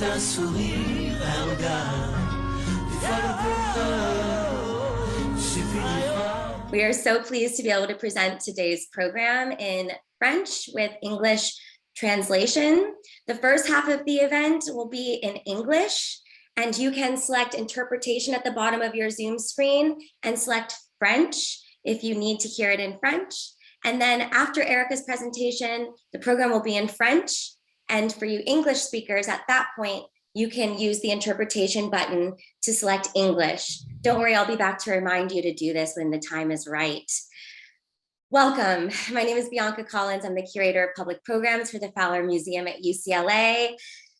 un sourire, un regard. Des fois le bonheur, il suffit d'y croire. We are so pleased to be able to present today's program in French with English translation. The first half of the event will be in English, and you can select interpretation at the bottom of your Zoom screen and select French if you need to hear it in French. And then after Erica's presentation, the program will be in French. And for you English speakers, at that point, you can use the interpretation button to select English. Don't worry, I'll be back to remind you to do this when the time is right. Welcome, my name is Bianca Collins. I'm the Curator of Public Programs for the Fowler Museum at UCLA.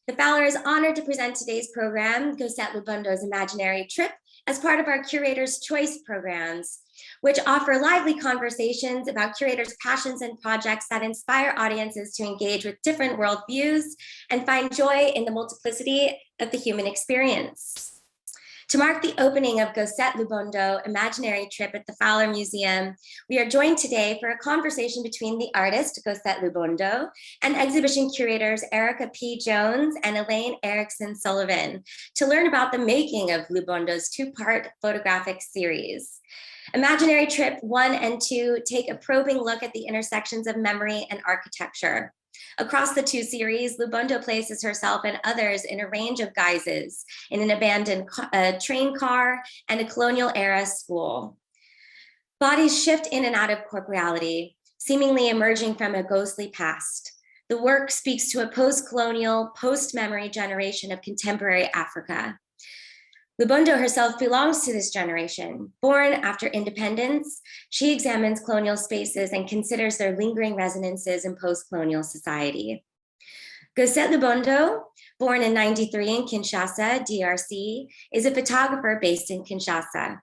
The Fowler is honored to present today's program, Gosette Lubundo's Imaginary Trip, as part of our Curator's Choice programs, which offer lively conversations about curators' passions and projects that inspire audiences to engage with different worldviews and find joy in the multiplicity of the human experience. To mark the opening of Gosette Lubondo Imaginary Trip at the Fowler Museum, we are joined today for a conversation between the artist, Gosette Lubondo, and exhibition curators Erica P. Jones and Elaine Erickson Sullivan to learn about the making of Lubondo's two-part photographic series. Imaginary Trip 1 and 2 take a probing look at the intersections of memory and architecture. Across the two series, Lubondo places herself and others in a range of guises in an abandoned train car and a colonial era school. Bodies shift in and out of corporeality, seemingly emerging from a ghostly past. The work speaks to a post-colonial, post-memory generation of contemporary Africa. Lubondo herself belongs to this generation. Born after independence, she examines colonial spaces and considers their lingering resonances in post-colonial society. Gosette Lubondo, born in '93 in Kinshasa, DRC, is a photographer based in Kinshasa.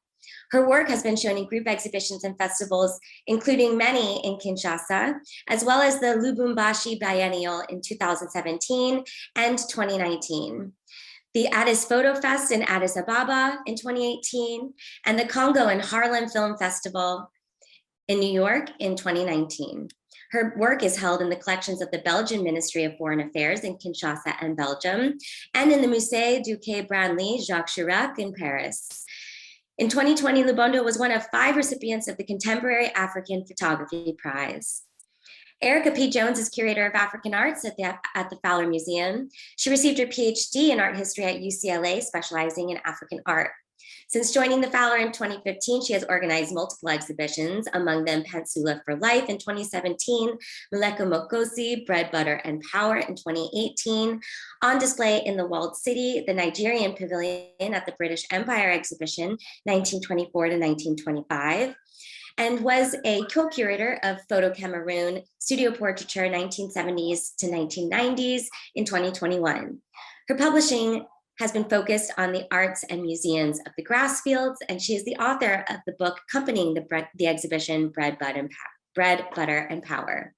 Her work has been shown in group exhibitions and festivals, including many in Kinshasa, as well as the Lubumbashi Biennial in 2017 and 2019. The Addis Photo Fest in Addis Ababa in 2018, and the Congo and Harlem Film Festival in New York in 2019. Her work is held in the collections of the Belgian Ministry of Foreign Affairs in Kinshasa and Belgium, and in the Musée du Quai Branly Jacques Chirac in Paris. In 2020, Lubondo was one of 5 recipients of the Contemporary African Photography Prize. Erica P. Jones is Curator of African Arts at the Fowler Museum. She received her PhD in art history at UCLA, specializing in African art. Since joining the Fowler in 2015, she has organized multiple exhibitions, among them Pansula for Life in 2017, Maleko Mokosi, Bread, Butter, and Power in 2018, on display in the Walled City, the Nigerian Pavilion at the British Empire Exhibition, 1924 to 1925, and was a co-curator of Photo Cameroon, Studio Portraiture 1970s to 1990s in 2021. Her publishing has been focused on the arts and museums of the grass fields, and she is the author of the book accompanying the exhibition, Bread, Butter, and Power.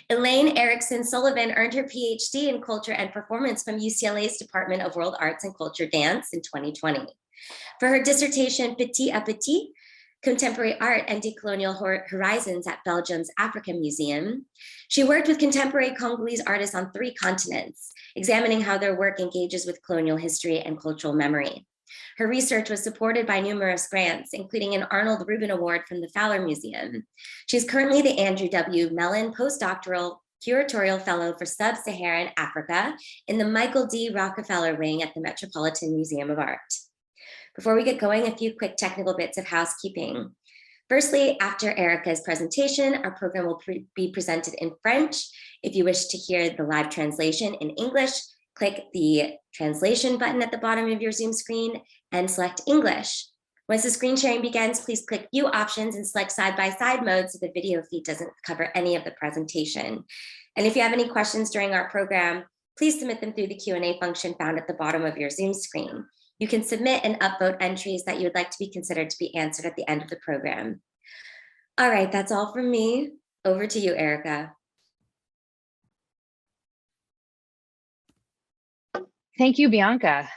Elaine Erickson Sullivan earned her PhD in Culture and Performance from UCLA's Department of World Arts and Culture Dance in 2020. For her dissertation, Petit à Petit, Contemporary Art and Decolonial Horizons at Belgium's African Museum, she worked with contemporary Congolese artists on 3 continents, examining how their work engages with colonial history and cultural memory. Her research was supported by numerous grants, including an Arnold Rubin Award from the Fowler Museum. She's currently the Andrew W. Mellon Postdoctoral Curatorial Fellow for Sub-Saharan Africa in the Michael D. Rockefeller Wing at the Metropolitan Museum of Art. Before we get going, a few quick technical bits of housekeeping. Firstly, after Erica's presentation, our program will be presented in French. If you wish to hear the live translation in English, click the translation button at the bottom of your Zoom screen and select English. Once the screen sharing begins, please click View Options and select side-by-side mode so the video feed doesn't cover any of the presentation. And if you have any questions during our program, please submit them through the Q&A function found at the bottom of your Zoom screen. You can submit and upvote entries that you would like to be considered to be answered at the end of the program. All right, that's all from me. Over to you, Erica. Thank you, Bianca.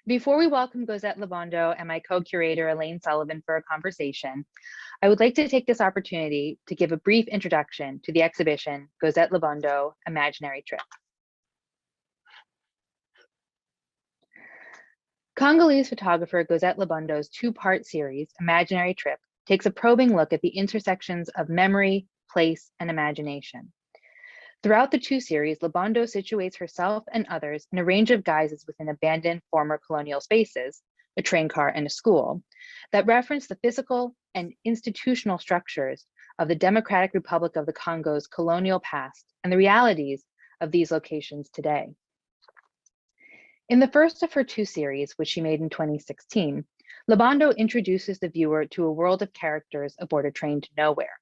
Before we welcome Gosette Lubondo and my co-curator Elaine Sullivan for a conversation, I would like to take this opportunity to give a brief introduction to the exhibition Gosette Lubondo Imaginary Trip. Congolese photographer Gozette Labondo's two-part series, Imaginary Trip, takes a probing look at the intersections of memory, place, and imagination. Throughout the two series, Labondo situates herself and others in a range of guises within abandoned former colonial spaces, a train car and a school, that reference the physical and institutional structures of the Democratic Republic of the Congo's colonial past and the realities of these locations today. In the first of her two series, which she made in 2016, Labondo introduces the viewer to a world of characters aboard a train to nowhere.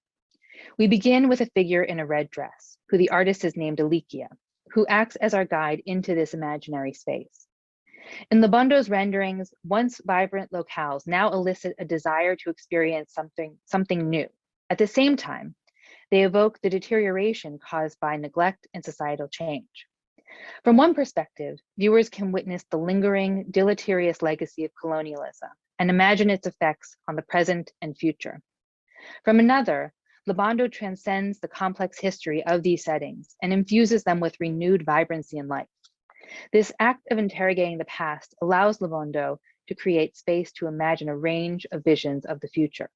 We begin with a figure in a red dress, who the artist has named Alikia, who acts as our guide into this imaginary space. In Labondo's renderings, once vibrant locales now elicit a desire to experience something new. At the same time, they evoke the deterioration caused by neglect and societal change. From one perspective, viewers can witness the lingering, deleterious legacy of colonialism and imagine its effects on the present and future. From another, Labondo transcends the complex history of these settings and infuses them with renewed vibrancy and life. This act of interrogating the past allows Labondo to create space to imagine a range of visions of the future.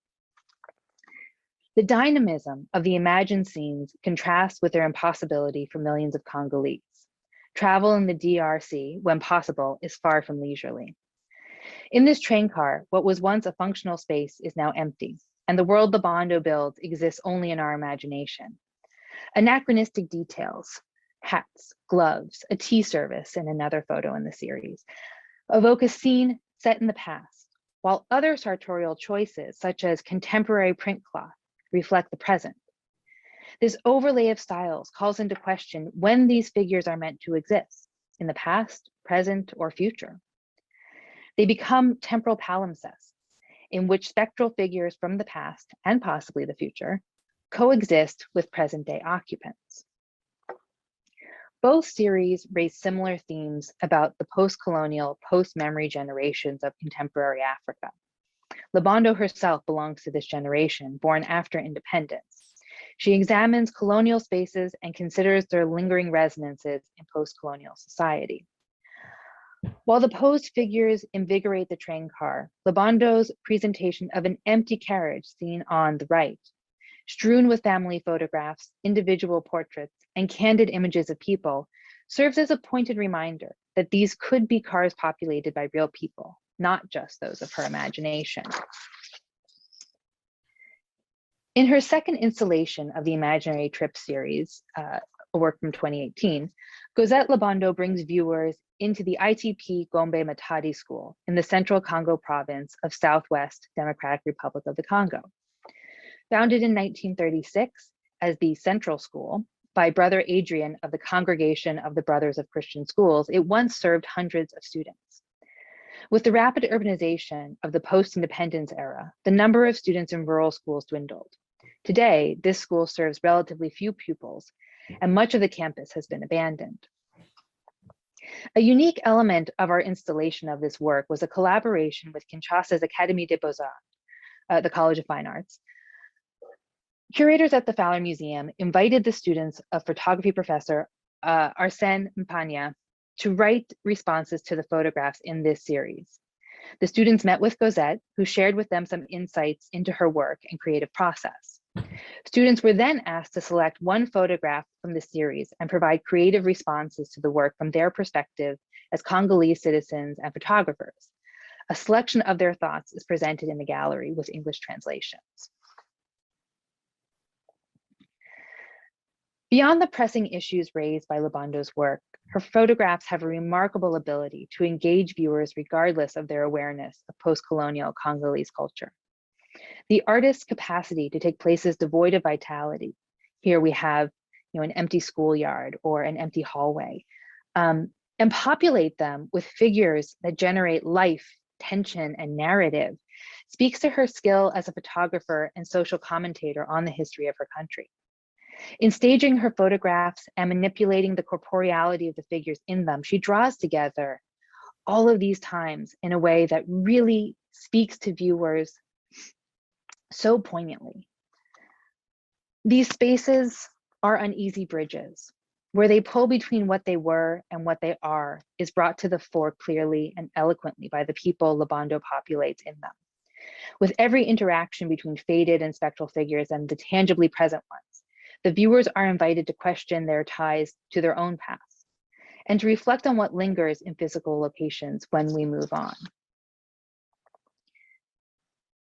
The dynamism of the imagined scenes contrasts with their impossibility for millions of Congolese. Travel in the DRC, when possible, is far from leisurely. In this train car, what was once a functional space is now empty, and the world Labondo builds exists only in our imagination. Anachronistic details, hats, gloves, a tea service, and another photo in the series, evoke a scene set in the past, while other sartorial choices, such as contemporary print cloth, reflect the present. This overlay of styles calls into question when these figures are meant to exist, in the past, present, or future. They become temporal palimpsests, in which spectral figures from the past, and possibly the future, coexist with present-day occupants. Both series raise similar themes about the post-colonial, post-memory generations of contemporary Africa. Labondo herself belongs to this generation, born after independence. She examines colonial spaces and considers their lingering resonances in post-colonial society. While the posed figures invigorate the train car, Labondo's presentation of an empty carriage seen on the right, strewn with family photographs, individual portraits, and candid images of people, serves as a pointed reminder that these could be cars populated by real people, not just those of her imagination. In her second installation of the Imaginary Trip series, a work from 2018, Gozette Labondo brings viewers into the ITP Gombe Matadi School in the central Congo province of Southwest Democratic Republic of the Congo. Founded in 1936 as the Central School by Brother Adrian of the Congregation of the Brothers of Christian Schools, it once served hundreds of students. With the rapid urbanization of the post-independence era, the number of students in rural schools dwindled. Today, this school serves relatively few pupils, and much of the campus has been abandoned. A unique element of our installation of this work was a collaboration with Kinshasa's Académie des Beaux-Arts, the College of Fine Arts. Curators at the Fowler Museum invited the students of photography professor Arsène Mpagna to write responses to the photographs in this series. The students met with Gozette, who shared with them some insights into her work and creative process. Students were then asked to select one photograph from the series and provide creative responses to the work from their perspective as Congolese citizens and photographers. A selection of their thoughts is presented in the gallery with English translations. Beyond the pressing issues raised by Labondo's work, her photographs have a remarkable ability to engage viewers regardless of their awareness of post-colonial Congolese culture. The artist's capacity to take places devoid of vitality, here we have an empty schoolyard or an empty hallway, and populate them with figures that generate life, tension, and narrative, speaks to her skill as a photographer and social commentator on the history of her country. In staging her photographs and manipulating the corporeality of the figures in them, she draws together all of these times in a way that really speaks to viewers so poignantly. These spaces are uneasy bridges, where they pull between what they were and what they are is brought to the fore clearly and eloquently by the people Labando populates in them. With every interaction between faded and spectral figures and the tangibly present ones, the viewers are invited to question their ties to their own past and to reflect on what lingers in physical locations when we move on.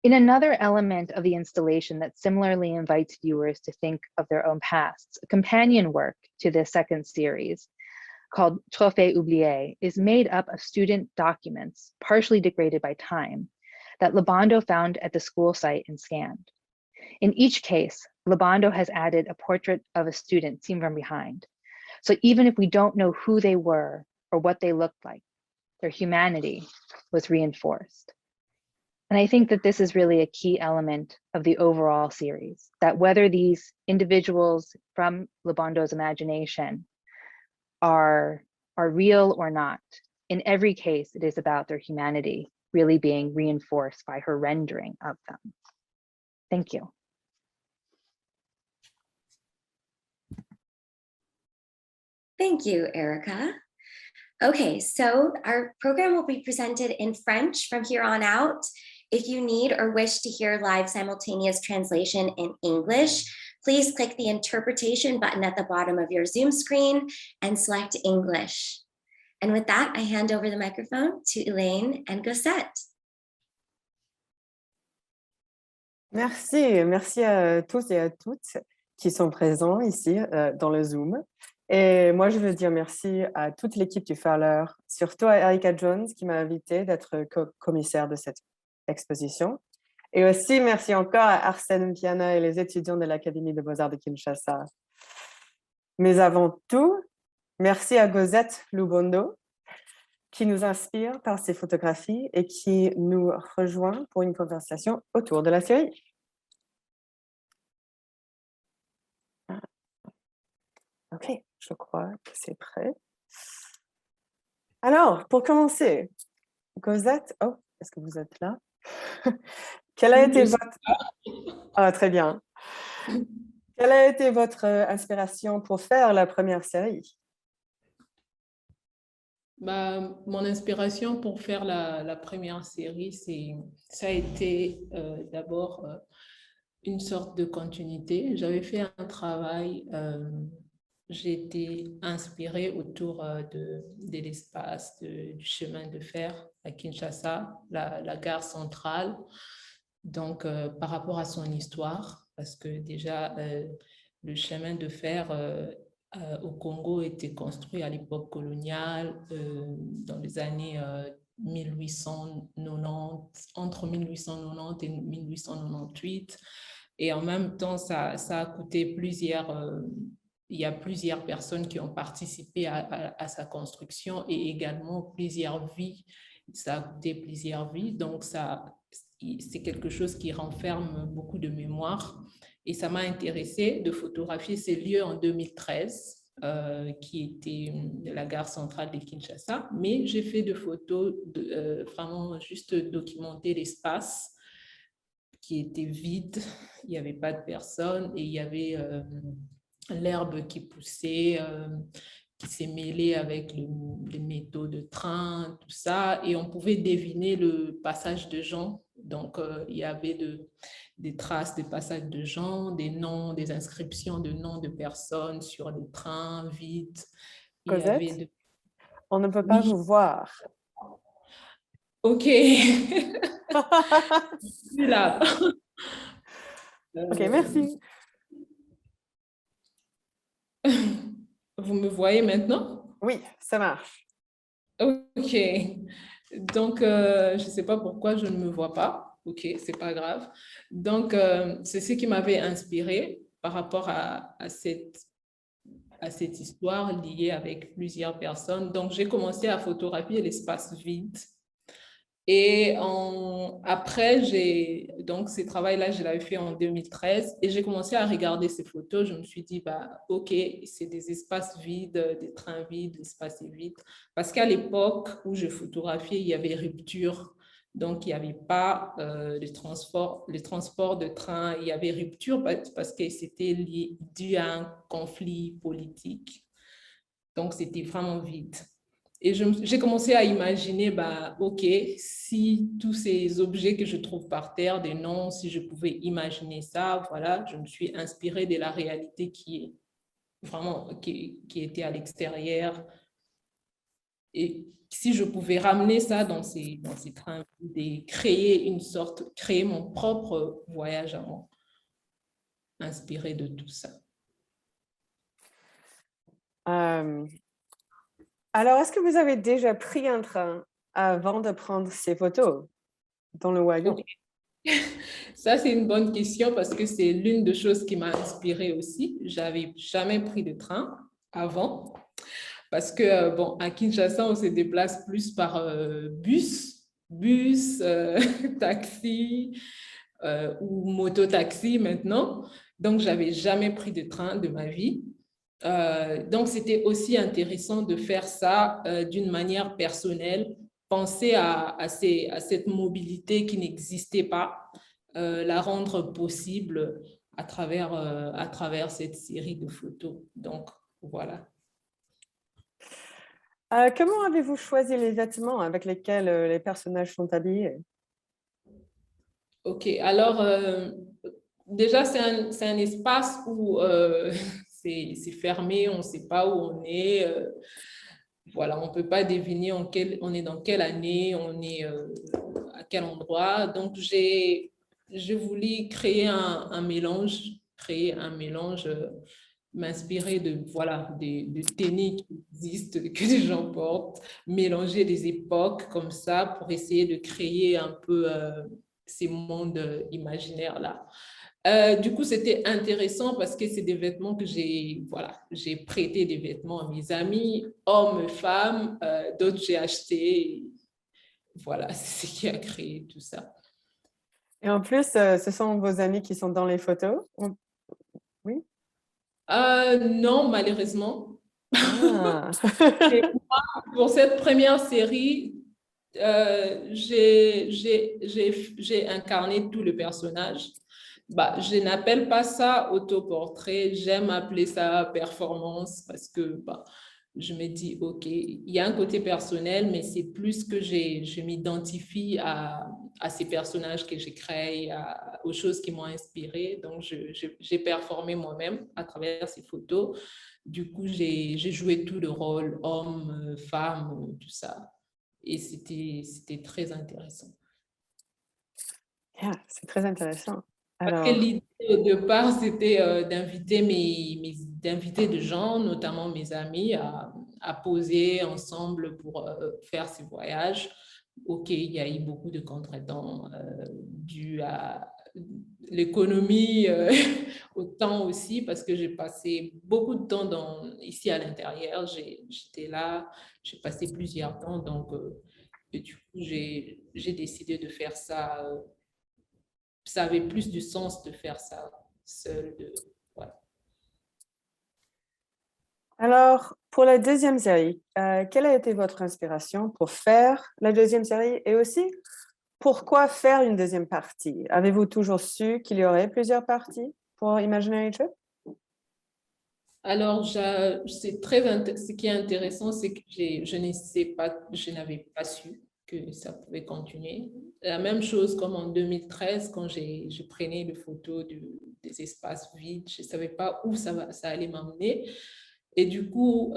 In another element of the installation that similarly invites viewers to think of their own pasts, a companion work to the second series called Trophée Oublié is made up of student documents, partially degraded by time, that Labando found at the school site and scanned. In each case, Labando has added a portrait of a student seen from behind. So even if we don't know who they were or what they looked like, their humanity was reinforced. And I think that this is really a key element of the overall series, that whether these individuals from Labando's imagination are real or not, in every case, it is about their humanity really being reinforced by her rendering of them. Thank you. Thank you, Erica. Okay, so our program will be presented in French from here on out. If you need or wish to hear live simultaneous translation in English, please click the interpretation button at the bottom of your Zoom screen and select English. And with that, I hand over the microphone to Elaine and Gossette. Merci, merci à tous et à toutes qui sont présents ici dans le Zoom. Et moi, je veux dire merci à toute l'équipe du Fowler, surtout à Erica Jones qui m'a invité d'être commissaire de cette exposition. Et aussi, merci encore à Arsène Mpiana et les étudiants de l'Académie de Beaux-Arts de Kinshasa. Mais avant tout, merci à Gozette Lubondo qui nous inspire par ses photographies et qui nous rejoint pour une conversation autour de la série. Ok, je crois que c'est prêt. Alors, pour commencer, Gozette, oh, est-ce que vous êtes là? Quelle a été votre... Ah, très bien. Quelle a été votre inspiration pour faire la première série? Mon inspiration pour faire la première série, ça a été d'abord une sorte de continuité. J'avais fait un travail, j'ai été inspirée autour de l'espace du chemin de fer à Kinshasa, la gare centrale, donc par rapport à son histoire, parce que déjà le chemin de fer au Congo était construit à l'époque coloniale, dans les années 1890, entre 1890 et 1898. Et en même temps, ça a coûté il y a plusieurs personnes qui ont participé à sa construction et également plusieurs vies. Ça a coûté plusieurs vies. Donc, c'est quelque chose qui renferme beaucoup de mémoire. Et ça m'a intéressée de photographier ces lieux en 2013, qui était la gare centrale de Kinshasa. Mais j'ai fait des photos, vraiment juste documenter l'espace qui était vide. Il n'y avait pas de personnes et il y avait l'herbe qui poussait, qui s'est mêlée avec les métaux de train, tout ça. Et on pouvait deviner le passage de gens. Donc, il y avait des traces de passage de gens, des noms, des inscriptions de noms de personnes sur les trains vides. Cosette, on ne peut pas vous voir. OK. Là. OK, merci. Vous me voyez maintenant? Oui, ça marche. OK. Donc, je ne sais pas pourquoi je ne me vois pas. OK, c'est pas grave. Donc, c'est ce qui m'avait inspirée par rapport à cette histoire liée avec plusieurs personnes. Donc, j'ai commencé à photographier l'espace vide. Et après, donc ce travail-là, je l'avais fait en 2013 et j'ai commencé à regarder ces photos. Je me suis dit, OK, c'est des espaces vides, des trains vides, l'espace est vide. Parce qu'à l'époque où je photographiais, il y avait rupture. Donc, il n'y avait pas les transports de train. Il y avait rupture parce que c'était dû à un conflit politique. Donc, c'était vraiment vide. Et j'ai commencé à imaginer, bah, OK, si tous ces objets que je trouve par terre, des noms, si je pouvais imaginer ça, voilà, je me suis inspirée de la réalité qui est vraiment, qui était à l'extérieur. Et si je pouvais ramener ça dans ces trains et créer mon propre voyage à moi, inspiré de tout ça. Alors, est-ce que vous avez déjà pris un train avant de prendre ces photos dans le wagon? Ça, c'est une bonne question parce que c'est l'une des choses qui m'a inspirée aussi. J'avais jamais pris de train avant parce que, bon, à Kinshasa, on se déplace plus par bus, taxi ou moto-taxi maintenant. Donc, j'avais jamais pris de train de ma vie. Donc, c'était aussi intéressant de faire ça d'une manière personnelle, penser à cette mobilité qui n'existait pas, la rendre possible à travers cette série de photos. Donc, voilà. Comment avez-vous choisi les vêtements avec lesquels les personnages sont habillés? OK, alors, déjà, c'est un espace où c'est fermé, on ne sait pas où on est. Voilà, on ne peut pas deviner on est dans quelle année, on est à quel endroit. Donc, j'ai voulu créer un mélange, m'inspirer de, voilà, de tenues qui existent, que les gens portent, mélanger des époques comme ça pour essayer de créer un peu ces mondes imaginaires-là. Du coup, c'était intéressant parce que c'est des vêtements que j'ai prêté des vêtements à mes amis, hommes, femmes, d'autres j'ai acheté. Voilà, c'est ce qui a créé tout ça. Et en plus, ce sont vos amis qui sont dans les photos? Oui? Non, malheureusement. Ah. Et pour cette première série, j'ai incarné tout le personnage. Bah, je n'appelle pas ça autoportrait, j'aime appeler ça performance parce que bah, je me dis, OK, il y a un côté personnel, mais c'est plus que je m'identifie à ces personnages que j'ai créés, aux choses qui m'ont inspiré. Donc, j'ai performé moi-même à travers ces photos. Du coup, j'ai joué tout le rôle, homme, femme, tout ça. Et c'était très intéressant. Yeah, c'est très intéressant. Parce que Alors, l'idée de départ, c'était d'inviter des gens, notamment mes amis, à poser ensemble pour faire ces voyages. OK, il y a eu beaucoup de contretemps dus à l'économie, au temps aussi, parce que j'ai passé beaucoup de temps ici à l'intérieur. J'étais là, j'ai passé plusieurs temps, donc et du coup, j'ai décidé de faire ça. Ça avait plus de sens de faire ça seul. Voilà. alors, pour la deuxième série, quelle a été votre inspiration pour faire la deuxième série et aussi pourquoi faire une deuxième partie? Avez-vous toujours su qu'il y aurait plusieurs parties pour Imaginary Trip? Alors, ce qui est intéressant, c'est que je n'avais pas su que ça pouvait continuer. La même chose comme en 2013, quand je prenais des photos des espaces vides, je ne savais pas où ça allait m'emmener. Et du coup,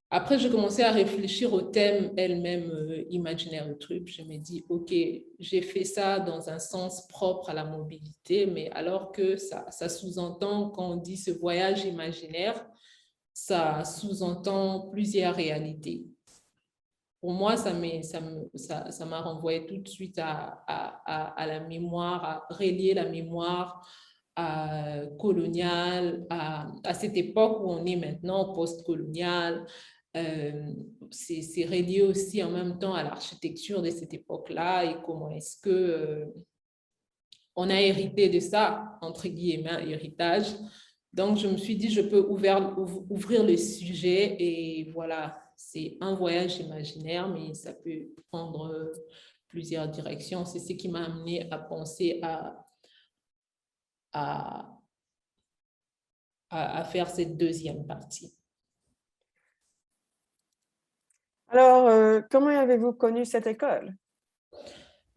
après, je commençais à réfléchir au thème elle-même imaginaire du truc. Je me dis, OK, j'ai fait ça dans un sens propre à la mobilité, mais alors que ça sous-entend, quand on dit ce voyage imaginaire, ça sous-entend plusieurs réalités. Pour moi, ça m'a renvoyé tout de suite à la mémoire, à relier la mémoire coloniale, à cette époque où on est maintenant, post-coloniale. C'est relié aussi en même temps à l'architecture de cette époque-là et comment est-ce que on a hérité de ça, entre guillemets, héritage. Donc, je me suis dit, je peux ouvrir le sujet et voilà, c'est un voyage imaginaire, mais ça peut prendre plusieurs directions. C'est ce qui m'a amené à penser à faire cette deuxième partie. Alors, comment avez-vous connu cette école?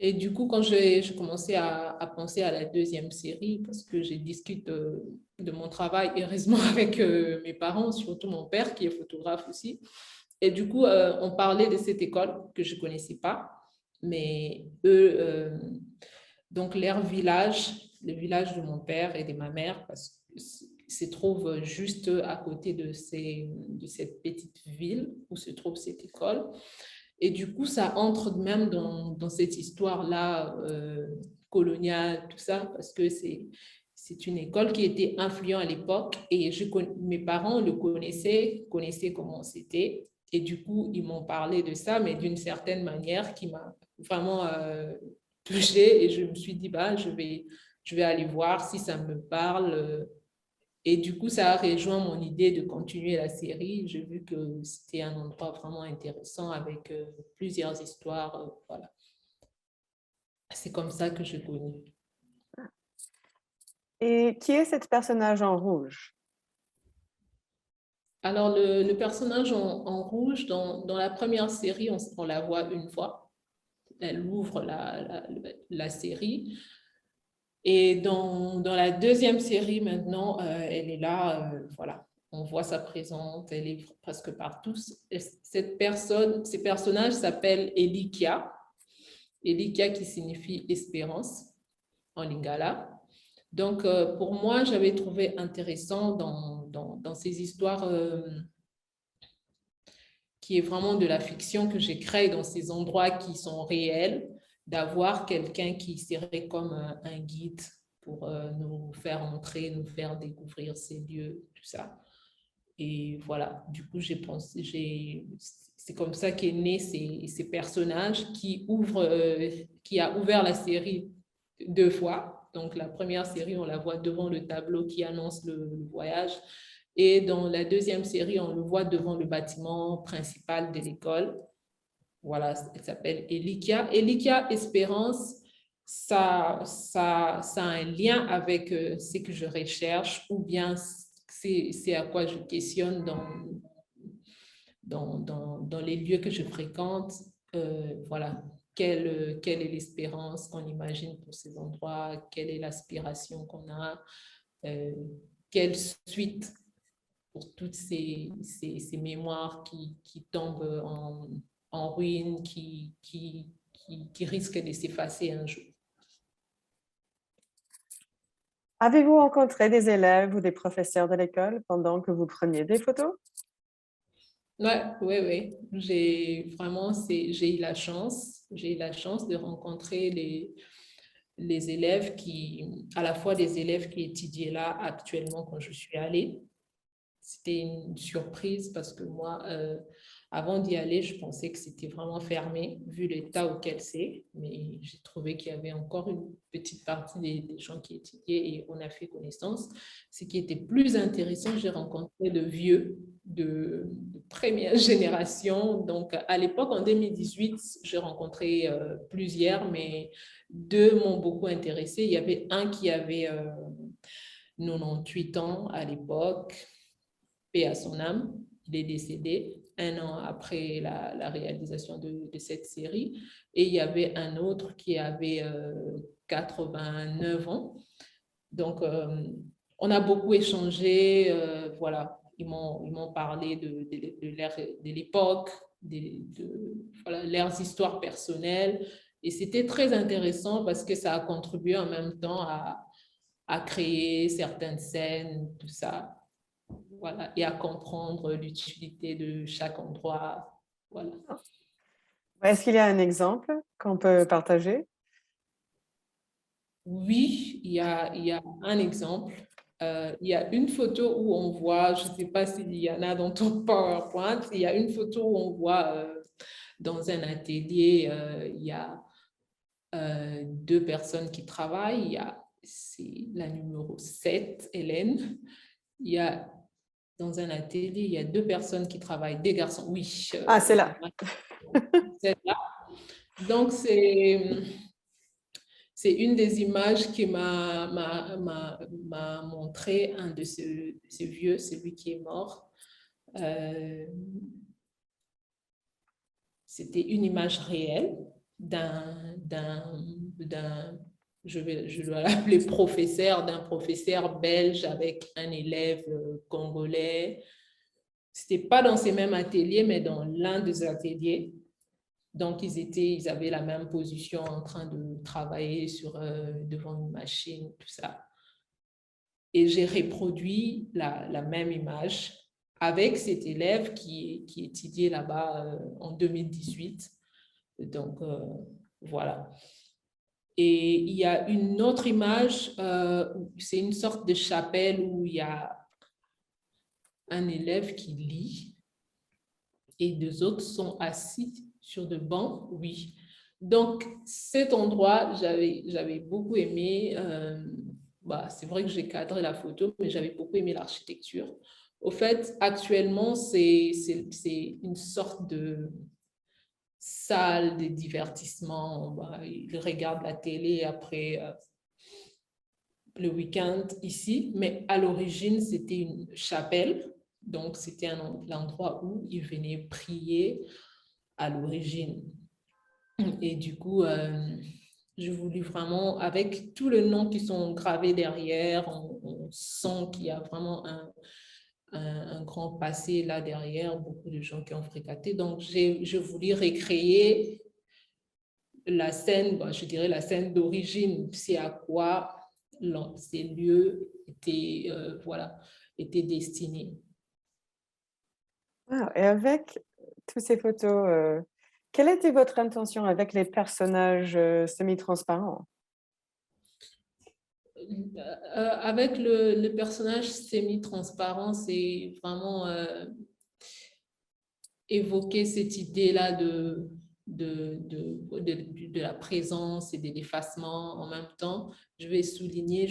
Et du coup, quand j'ai commencé à penser à la deuxième série, parce que j'ai discuté de mon travail, heureusement, avec mes parents, surtout mon père qui est photographe aussi. Et du coup, on parlait de cette école que je ne connaissais pas, mais eux, donc leur village, le village de mon père et de ma mère, parce que se trouve juste à côté de cette petite ville où se trouve cette école. Et du coup, ça entre même dans cette histoire-là coloniale, tout ça, parce que c'est une école qui était influente à l'époque et mes parents le connaissaient comment c'était. Et du coup, ils m'ont parlé de ça, mais d'une certaine manière qui m'a vraiment touchée. Et je me suis dit, bah, je vais aller voir si ça me parle. Et du coup, ça a rejoint mon idée de continuer la série. J'ai vu que c'était un endroit vraiment intéressant avec plusieurs histoires. Voilà. C'est comme ça que je connais. Et qui est cette personnage en rouge? Alors, le personnage en rouge, dans la première série, on la voit une fois. Elle ouvre la série. Et dans la deuxième série, maintenant, elle est là, voilà. On voit sa présence, elle est presque partout. Ces personnages s'appellent Elikia. Elikia qui signifie espérance en lingala. Donc, pour moi, j'avais trouvé intéressant dans ces histoires qui est vraiment de la fiction que j'ai créée dans ces endroits qui sont réels, d'avoir quelqu'un qui serait comme un guide pour nous faire entrer, nous faire découvrir ces lieux, tout ça. Et voilà, du coup, c'est comme ça qu'est né ces personnages qui a ouvert la série 2 fois. Donc, la première série, on la voit devant le tableau qui annonce le voyage. Et dans la deuxième série, on le voit devant le bâtiment principal de l'école. Voilà, elle s'appelle Elikia. Elikia Espérance, ça a un lien avec ce que je recherche ou bien c'est à quoi je questionne dans les lieux que je fréquente. Voilà, quelle est l'espérance qu'on imagine pour ces endroits, quelle est l'aspiration qu'on a, quelle suite pour toutes ces mémoires qui tombent en ruine, qui risquent de s'effacer un jour. Avez-vous rencontré des élèves ou des professeurs de l'école pendant que vous preniez des photos? Oui. J'ai eu la chance. J'ai eu la chance de rencontrer les élèves à la fois des élèves qui étudiaient là actuellement quand je suis allée. C'était une surprise parce que moi, avant d'y aller, je pensais que c'était vraiment fermé, vu l'état auquel c'est. Mais j'ai trouvé qu'il y avait encore une petite partie des gens qui étudiaient et on a fait connaissance. Ce qui était plus intéressant, j'ai rencontré de vieux, de première génération. Donc, à l'époque, en 2018, j'ai rencontré plusieurs, mais 2 m'ont beaucoup intéressée. Il y avait un qui avait 98 ans à l'époque, paix à son âme. Il est décédé 1 an après la réalisation de cette série. Et il y avait un autre qui avait 89 ans. Donc, on a beaucoup échangé. Voilà, ils m'ont parlé de l'époque, voilà, leurs histoires personnelles. Et c'était très intéressant parce que ça a contribué en même temps à créer certaines scènes, tout ça. Voilà, et à comprendre l'utilité de chaque endroit. Voilà. Est-ce qu'il y a un exemple qu'on peut partager? Oui, il y a un exemple. Il y a une photo où on voit, je ne sais pas s'il y en a dans ton PowerPoint, il y a une photo où on voit dans un atelier, il y a 2 personnes qui travaillent. C'est la numéro 7, Hélène. Il y a dans un atelier, il y a 2 personnes qui travaillent, des garçons. Oui. Ah, c'est là. C'est là. Donc, c'est une des images qui m'a montré un de ce vieux, celui qui est mort. c'était une image réelle je dois l'appeler professeur, d'un professeur belge avec un élève congolais. C'était pas dans ces mêmes ateliers, mais dans l'un des ateliers. Donc, ils avaient la même position en train de travailler devant une machine, tout ça. Et j'ai reproduit la même image avec cet élève qui étudiait là-bas en 2018. Donc, voilà. Et il y a une autre image, c'est une sorte de chapelle où il y a un élève qui lit et deux autres sont assis sur des bancs, oui. Donc, cet endroit, j'avais beaucoup aimé. C'est vrai que j'ai cadré la photo, mais j'avais beaucoup aimé l'architecture. Au fait, actuellement, c'est une sorte de salle de divertissement. Ils regardent la télé après le week-end ici, mais à l'origine, c'était une chapelle. Donc, c'était l'endroit où ils venaient prier à l'origine. Et du coup, je voulais vraiment, avec tous les noms qui sont gravés derrière, on sent qu'il y a vraiment un grand passé là derrière, beaucoup de gens qui ont fréquenté. Donc, je voulais recréer la scène, je dirais la scène d'origine, c'est à quoi ces lieux étaient destinés. Wow. Et avec toutes ces photos, quelle était votre intention avec les personnages semi-transparents? Avec le personnage semi-transparent, c'est vraiment évoquer cette idée-là de la présence et de l'effacement en même temps. Je vais souligner,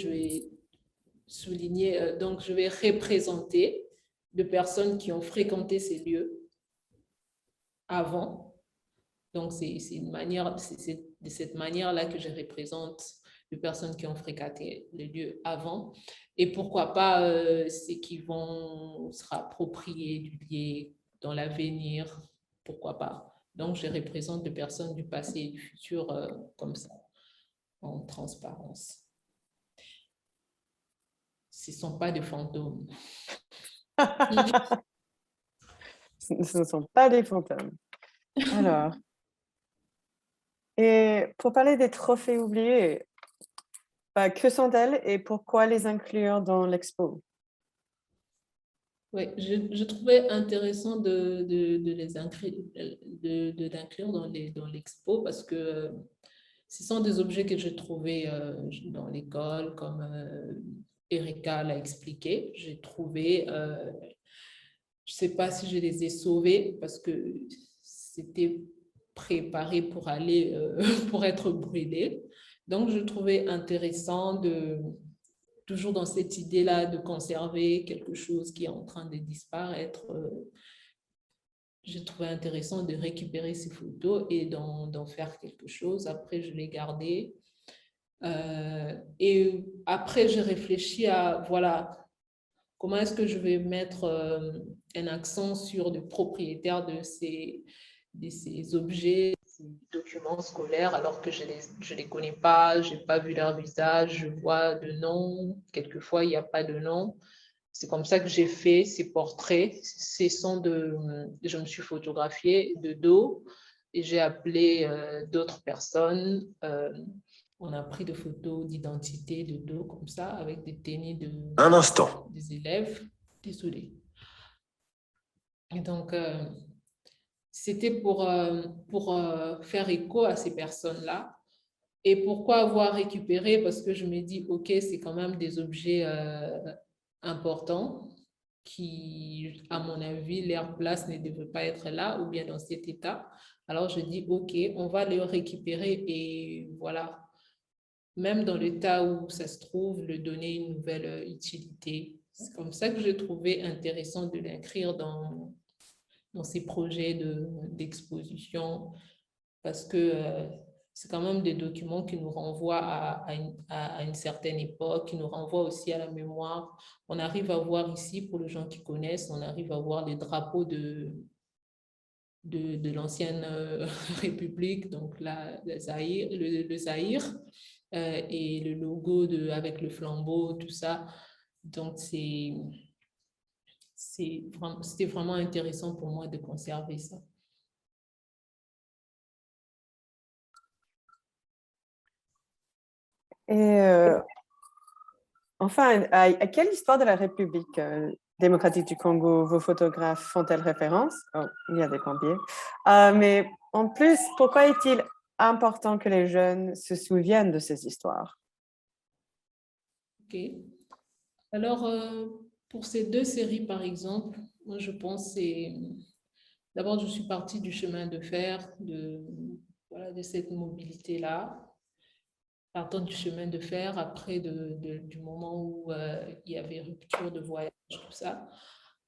donc je vais représenter des personnes qui ont fréquenté ces lieux avant. Donc, c'est de cette manière-là que je représente les personnes qui ont fréquenté les lieux avant. Et pourquoi pas ceux qui vont se approprier du lieu dans l'avenir, pourquoi pas. Donc, je représente des personnes du passé et du futur comme ça, en transparence. Ce ne sont pas des fantômes. Ce ne sont pas des fantômes. Alors, et pour parler des trophées oubliés, que sont-elles et pourquoi les inclure dans l'expo? Oui, je trouvais intéressant de les d'inclure dans l'expo parce que ce sont des objets que j'ai trouvés dans l'école, comme Erika l'a expliqué. J'ai trouvé, je ne sais pas si je les ai sauvés parce que c'était préparé pour aller, pour être brûlé. Donc, je trouvais intéressant toujours dans cette idée-là de conserver quelque chose qui est en train de disparaître. J'ai trouvé intéressant de récupérer ces photos et d'en faire quelque chose. Après, je l'ai gardé. Et après, j'ai réfléchi à, voilà, comment est-ce que je vais mettre un accent sur le propriétaire de ces objets, ces documents scolaires, alors que je les connais pas, je n'ai pas vu leur visage, je vois de noms, quelquefois il n'y a pas de nom. C'est comme ça que j'ai fait ces portraits. Je me suis photographiée de dos et j'ai appelé d'autres personnes. On a pris des photos d'identité de dos comme ça, avec des tenues Un instant. des élèves. Désolée. Et donc, c'était pour faire écho à ces personnes-là. Et pourquoi avoir récupéré? Parce que je me dis, OK, c'est quand même des objets importants qui, à mon avis, leur place ne devait pas être là ou bien dans cet état. Alors, je dis, OK, on va les récupérer et voilà. Même dans l'état où ça se trouve, le donner une nouvelle utilité. C'est comme ça que j'ai trouvé intéressant de l'inscrire dans ces projets d'exposition parce que c'est quand même des documents qui nous renvoient à une certaine époque, qui nous renvoient aussi à la mémoire. On arrive à voir ici, pour les gens qui connaissent, on arrive à voir les drapeaux de de l'ancienne République, donc le Zaïre, et le logo avec le flambeau, tout ça. Donc, c'était vraiment intéressant pour moi de conserver ça. Et enfin, à quelle histoire de la République démocratique du Congo vos photographes font-elles référence? Oh, il y a des pompiers. Mais en plus, pourquoi est-il important que les jeunes se souviennent de ces histoires? OK. Alors, pour ces deux séries, par exemple, moi, je pense c'est... D'abord, je suis partie du chemin de fer, de cette mobilité-là, partant du chemin de fer, après du moment où il y avait rupture de voyage, tout ça.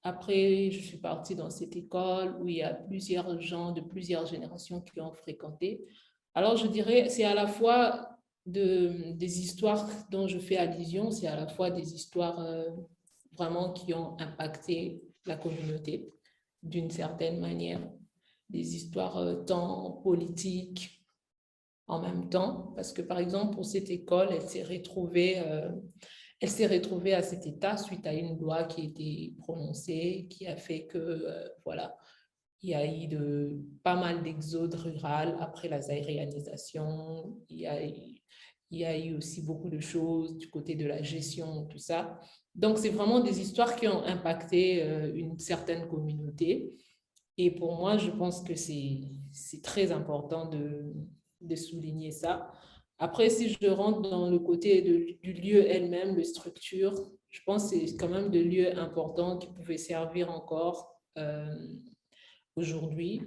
Après, je suis partie dans cette école où il y a plusieurs gens de plusieurs générations qui ont fréquenté. Alors, je dirais, c'est à la fois des histoires dont je fais allusion, c'est à la fois des histoires vraiment qui ont impacté la communauté d'une certaine manière, des histoires tant politiques en même temps, parce que par exemple, pour cette école, elle s'est retrouvée à cet état suite à une loi qui a été prononcée, qui a fait que, voilà, il y a eu pas mal d'exodes ruraux après la zaïrianisation. Il y a eu aussi beaucoup de choses du côté de la gestion, tout ça. Donc, c'est vraiment des histoires qui ont impacté une certaine communauté. Et pour moi, je pense que c'est très important de souligner ça. Après, si je rentre dans le côté du lieu elle-même, de structure, je pense que c'est quand même des lieux importants qui pouvaient servir encore aujourd'hui.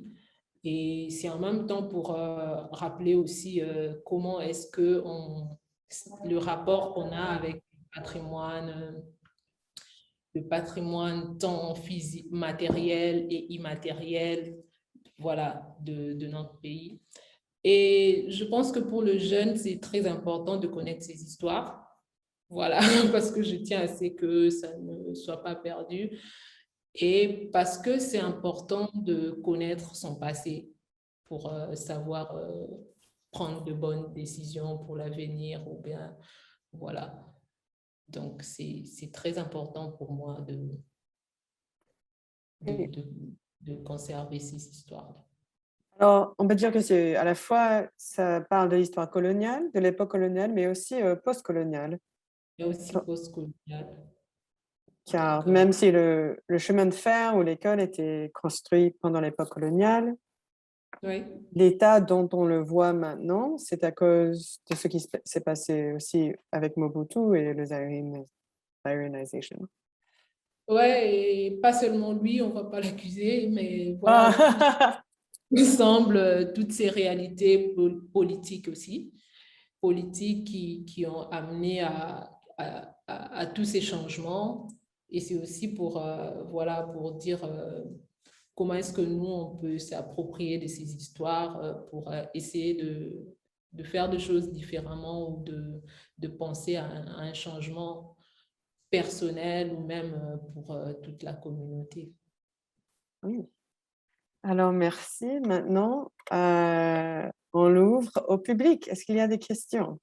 Et c'est en même temps pour rappeler aussi comment est-ce que le rapport qu'on a avec le patrimoine tant physique, matériel et immatériel, voilà, de notre pays. Et je pense que pour le jeune, c'est très important de connaître ces histoires. Voilà, parce que je tiens à ce que ça ne soit pas perdu. Et parce que c'est important de connaître son passé pour savoir prendre de bonnes décisions pour l'avenir ou bien, voilà. Donc, c'est très important pour moi de conserver ces histoires. Alors, on peut dire que c'est à la fois, ça parle de l'histoire coloniale, de l'époque coloniale, mais aussi post-coloniale. Et aussi post-colonial. Car même si le chemin de fer ou l'école était construit pendant l'époque coloniale, Oui. l'état dont on le voit maintenant, c'est à cause de ce qui s'est passé aussi avec Mobutu et le Zaïrianisation. Ouais, et pas seulement lui, on ne va pas l'accuser, mais voilà, il semble toutes ces réalités politiques aussi, politiques qui ont amené à tous ces changements. Et c'est aussi pour, voilà, pour dire comment est-ce que nous, on peut s'approprier de ces histoires pour essayer de faire des choses différemment ou de penser à un changement personnel ou même pour toute la communauté. Oui. Alors, merci. Maintenant, on l'ouvre au public. Est-ce qu'il y a des questions?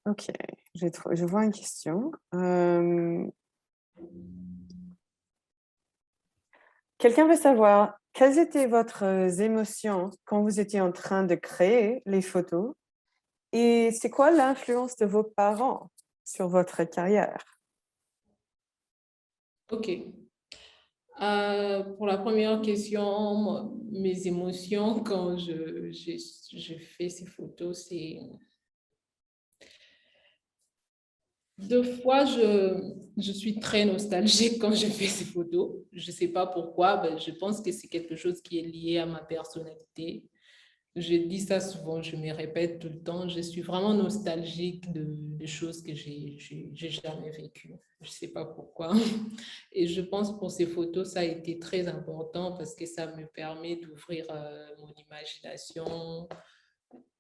Ok, je vois une question. Quelqu'un veut savoir quelles étaient votre émotions quand vous étiez en train de créer les photos et c'est quoi l'influence de vos parents sur votre carrière? Ok. Pour la première question, mes émotions quand je fais ces photos, c'est... Deux fois, je suis très nostalgique quand je fais ces photos. Je ne sais pas pourquoi, ben, je pense que c'est quelque chose qui est lié à ma personnalité. je dis ça souvent, je me répète tout le temps, je suis vraiment nostalgique de choses que j'ai jamais vécues. Je ne sais pas pourquoi. Et je pense pour ces photos, ça a été très important parce que ça me permet d'ouvrir mon imagination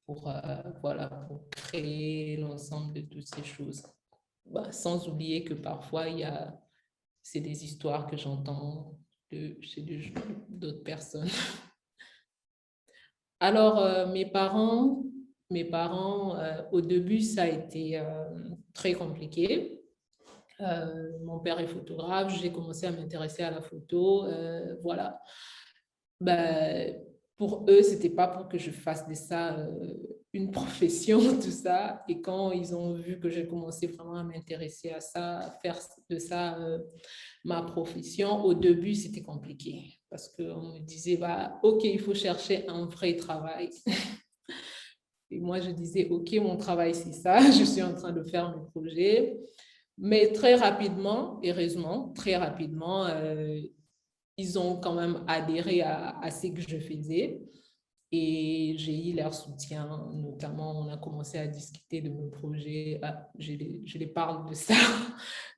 pour, voilà, pour créer l'ensemble de toutes ces choses. Bah, sans oublier que parfois, c'est des histoires que j'entends chez d'autres personnes. Alors, au début, ça a été très compliqué. Mon père est photographe, j'ai commencé à m'intéresser à la photo. Voilà. Ben, pour eux, c'était pas pour que je fasse de ça une profession, tout ça. Et quand ils ont vu que j'ai commencé vraiment à m'intéresser à ça, à faire de ça ma profession, au début, c'était compliqué parce qu'on me disait, bah, OK, il faut chercher un vrai travail. Et moi, je disais, OK, mon travail, c'est ça. Je suis en train de faire mes projets. Mais très rapidement, heureusement, très rapidement, ils ont quand même adhéré à ce que je faisais et j'ai eu leur soutien. Notamment, on a commencé à discuter de mon projet. Ah, je les parle de ça.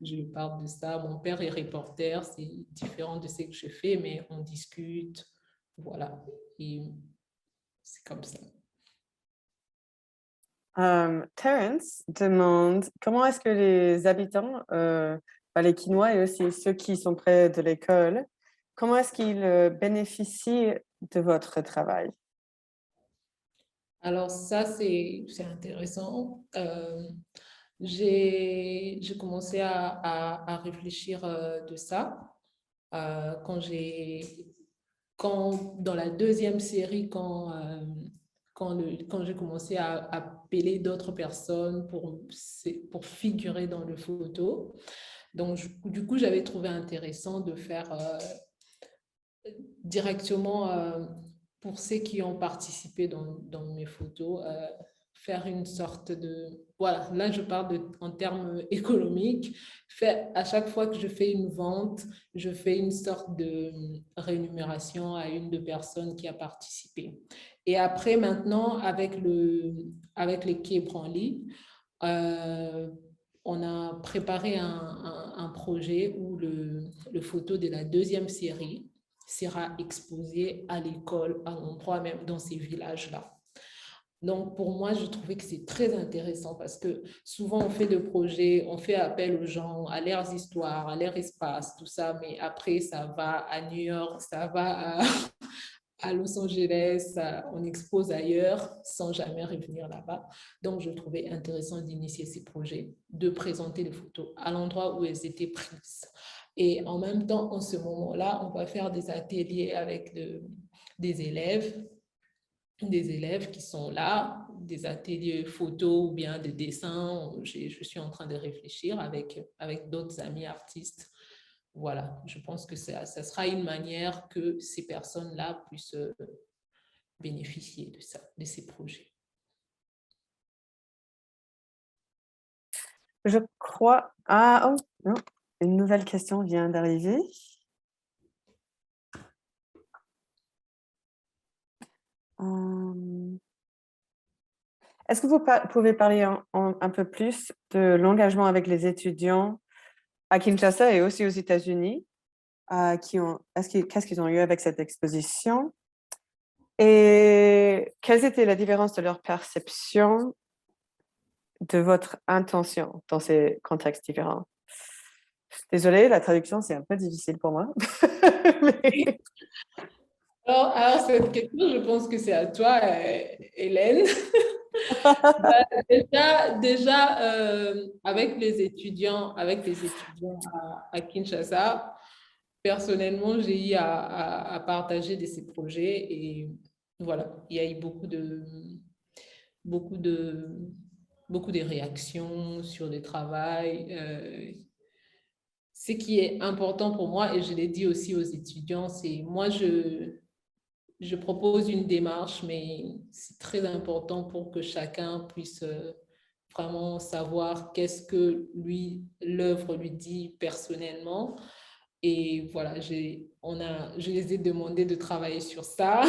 Je parle de ça. Mon père est reporter, c'est différent de ce que je fais, mais on discute. Voilà. Et c'est comme ça. Terence demande comment est-ce que les habitants, les Quinois et aussi ceux qui sont près de l'école, comment est-ce qu'ils bénéficient de votre travail? Alors ça, c'est intéressant. J'ai commencé à réfléchir de ça quand dans la deuxième série, quand j'ai commencé à appeler d'autres personnes pour figurer dans le photo. Donc, du coup, j'avais trouvé intéressant de faire directement pour ceux qui ont participé dans mes photos, faire une sorte de... Voilà, là, je parle en termes économiques. À chaque fois que je fais une vente, je fais une sorte de rémunération à une des personnes qui a participé. Et après, maintenant, avec l'équipe Branly, on a préparé un projet où le photo de la deuxième série sera exposé à l'école, à l'endroit même, dans ces villages-là. Donc, pour moi, je trouvais que c'est très intéressant parce que souvent, on fait des projets, on fait appel aux gens, à leurs histoires, à leur espace, tout ça, mais après, ça va à New York, ça va à Los Angeles, on expose ailleurs sans jamais revenir là-bas. Donc, je trouvais intéressant d'initier ces projets, de présenter les photos à l'endroit où elles étaient prises. Et en même temps, en ce moment-là, on va faire des ateliers avec des élèves qui sont là, des ateliers photos ou bien des dessins. Je suis en train de réfléchir avec d'autres amis artistes. Voilà, je pense que ça sera une manière que ces personnes-là puissent bénéficier de ça, de ces projets. Je crois... Ah, oh, non, une nouvelle question vient d'arriver. Est-ce que vous pouvez parler un peu plus de l'engagement avec les étudiants à Kinshasa et aussi aux États-Unis? Qu'est-ce qu'ils ont eu avec cette exposition? Et quelles étaient la différence de leur perception de votre intention dans ces contextes différents? Désolée, la traduction, c'est un peu difficile pour moi. Mais... Alors, cette question, je pense que c'est à toi, Hélène. Déjà avec les étudiants à Kinshasa, personnellement, j'ai eu à partager de ces projets et voilà, il y a eu beaucoup de réactions sur le travail. Ce qui est important pour moi, et je l'ai dit aussi aux étudiants, c'est moi, je propose une démarche, mais c'est très important pour que chacun puisse vraiment savoir qu'est-ce que l'œuvre lui dit personnellement. Et voilà, je les ai demandé de travailler sur ça.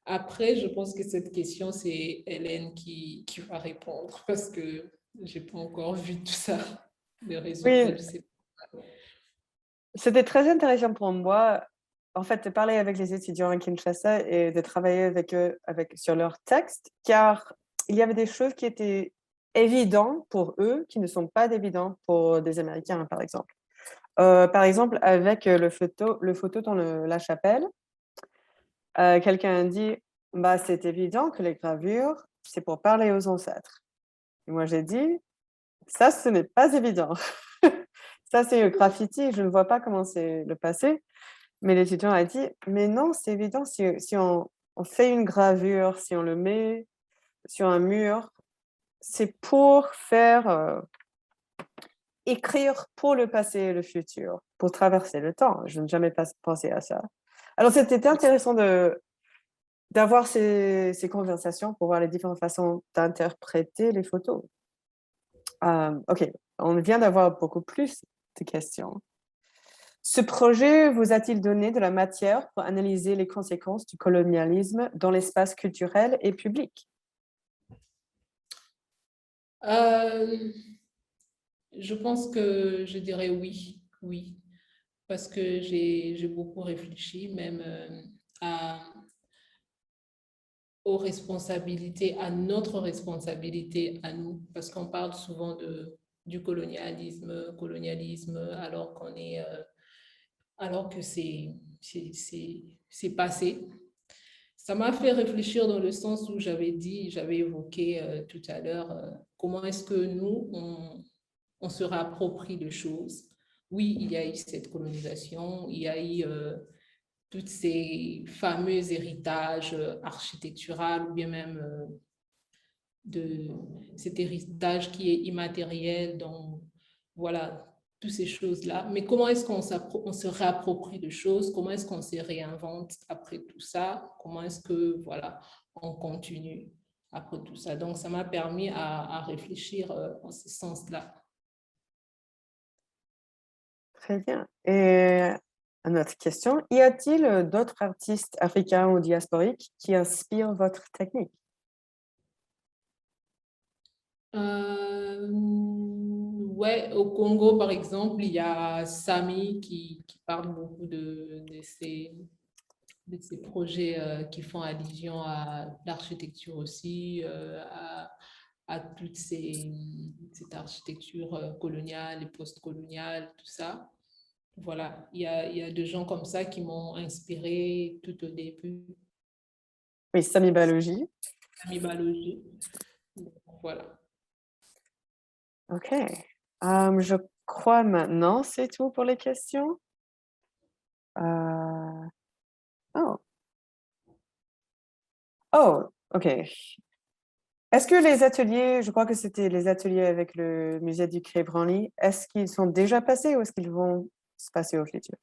Après, je pense que cette question, c'est Hélène qui va répondre parce que je n'ai pas encore vu tout ça, les résultats Oui, de ces... c'était très intéressant pour moi, en fait, de parler avec les étudiants à Kinshasa et de travailler avec eux sur leurs textes, car il y avait des choses qui étaient évidentes pour eux, qui ne sont pas évidentes pour des Américains, par exemple. Par exemple, avec le photo dans la chapelle, quelqu'un a dit, bah, c'est évident que les gravures, c'est pour parler aux ancêtres. Et moi, j'ai dit, ça, ce n'est pas évident. Ça, c'est le graffiti, je ne vois pas comment c'est le passé. Mais l'étudiant a dit, mais non, c'est évident, si on fait une gravure, si on le met sur un mur, c'est pour faire écrire pour le passé et le futur, pour traverser le temps. Je n'ai jamais pensé à ça. Alors, c'était intéressant d'avoir ces conversations pour voir les différentes façons d'interpréter les photos. OK, on vient d'avoir beaucoup plus de questions. Ce projet vous a-t-il donné de la matière pour analyser les conséquences du colonialisme dans l'espace culturel et public? Euh, je pense que je dirais oui, oui, parce que j'ai beaucoup réfléchi même aux responsabilités, à notre responsabilité à nous, parce qu'on parle souvent du colonialisme, alors que c'est passé. Ça m'a fait réfléchir dans le sens où j'avais évoqué tout à l'heure, comment est-ce que nous, on se réapproprie les choses. Oui, il y a eu cette colonisation, il y a eu tous ces fameux héritages architecturaux ou bien même de cet héritage qui est immatériel, donc voilà, toutes ces choses-là. Mais comment est-ce qu'on se réapproprie des choses? Comment est-ce qu'on se réinvente après tout ça? Comment est-ce que, voilà, on continue après tout ça? Donc, ça m'a permis à réfléchir en ce sens-là. Très bien. Et une autre question, y a-t-il d'autres artistes africains ou diasporiques qui inspirent votre technique? Ouais, au Congo, par exemple, il y a Sami qui parle beaucoup de ces projets qui font allusion à l'architecture aussi, à toute cette architecture coloniale et post-coloniale, tout ça. Voilà, il y a des gens comme ça qui m'ont inspiré tout au début, Oui, Sami Balogi. l'amibalogie. Voilà. OK. Je crois maintenant, c'est tout pour les questions. Oh. Oh, OK. Est-ce que les ateliers, je crois que c'était les ateliers avec le musée du Quai Branly, est-ce qu'ils sont déjà passés ou est-ce qu'ils vont se passer au futur?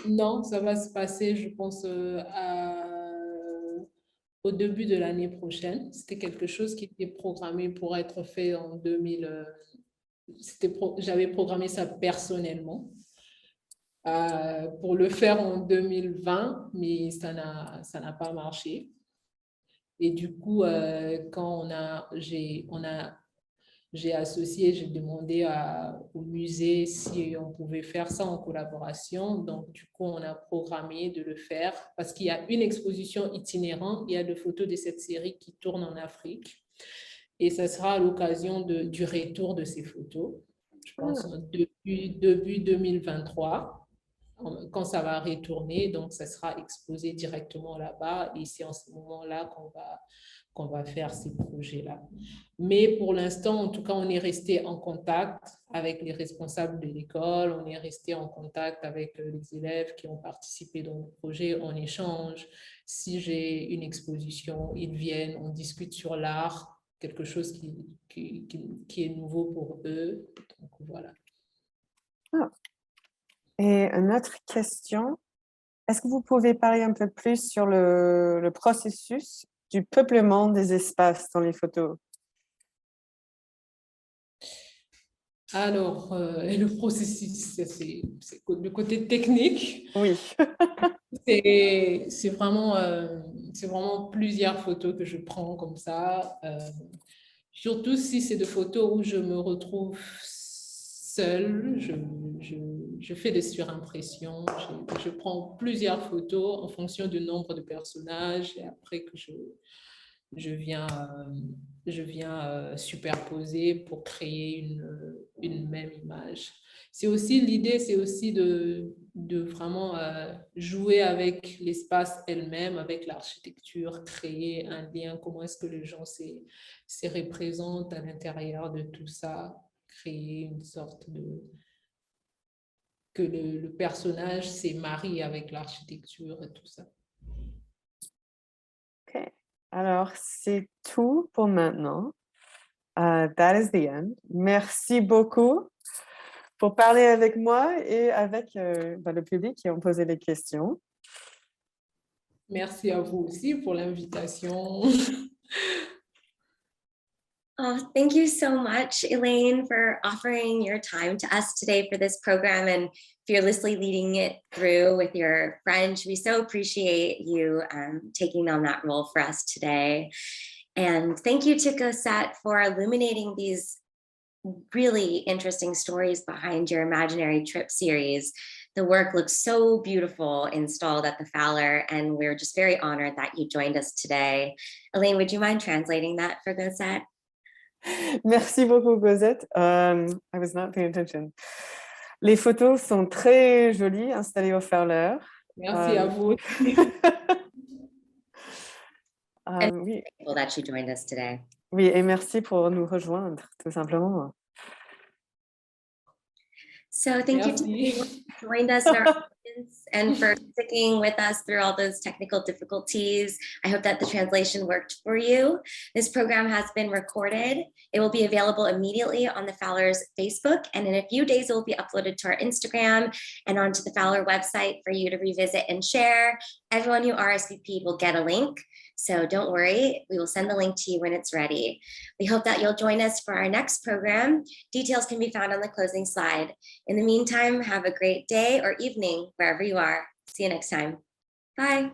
Non, ça va se passer, je pense, au début de l'année prochaine. C'était quelque chose qui était programmé pour être fait en 2000. J'avais programmé ça personnellement pour le faire en 2020, mais ça n'a pas marché. Et du coup, quand j'ai associé, j'ai demandé au musée si on pouvait faire ça en collaboration. Donc, du coup, on a programmé de le faire parce qu'il y a une exposition itinérante. Il y a des photos de cette série qui tourne en Afrique. Et ça sera à l'occasion du retour de ces photos, je pense, depuis début 2023, quand ça va retourner. Donc, ça sera exposé directement là-bas. Et c'est en ce moment-là qu'on va faire ces projets-là. Mais pour l'instant, en tout cas, on est resté en contact avec les responsables de l'école, on est resté en contact avec les élèves qui ont participé dans le projet, on échange. Si j'ai une exposition, ils viennent, on discute sur l'art, quelque chose qui est nouveau pour eux. Donc, voilà. Ah. Et une autre question, est-ce que vous pouvez parler un peu plus sur le processus du peuplement des espaces dans les photos? Alors, le processus, c'est le côté technique. Oui. C'est vraiment plusieurs photos que je prends comme ça. Surtout si c'est des photos où je me retrouve seule, je fais des surimpressions. Je prends plusieurs photos en fonction du nombre de personnages et après que je viens superposer pour créer une même image. C'est aussi l'idée, c'est aussi de vraiment jouer avec l'espace elle-même, avec l'architecture, créer un lien, comment est-ce que les gens se représentent à l'intérieur de tout ça, créer une sorte de... que le personnage s'est marié avec l'architecture et tout ça. OK. Alors, c'est tout pour maintenant. That is the end. Merci beaucoup pour parler avec moi et avec le public qui ont posé les questions. Merci à vous aussi pour l'invitation. Oh, thank you so much, Elaine, for offering your time to us today for this program and fearlessly leading it through with your French. We so appreciate you taking on that role for us today. And thank you to Cosette for illuminating these really interesting stories behind your Imaginary Trip series. The work looks so beautiful installed at the Fowler, and we're just very honored that you joined us today. Elaine, would you mind translating that for Cosette? Merci beaucoup, Cosette. I was not paying attention. Les photos sont très jolies, installées au Fowler. Merci à vous. Oui. Well, that you joined us today. Oui, et merci pour nous rejoindre, tout simplement. So thank you to everyone who joined us in our audience and for sticking with us through all those technical difficulties. I hope that the translation worked for you. This program has been recorded. It will be available immediately on the Fowler's Facebook, and in a few days it will be uploaded to our Instagram and onto the Fowler website for you to revisit and share. Everyone who RSVP'd will get a link. So don't worry, we will send the link to you when it's ready. We hope that you'll join us for our next program. Details can be found on the closing slide. In the meantime, have a great day or evening wherever you are. See you next time. Bye.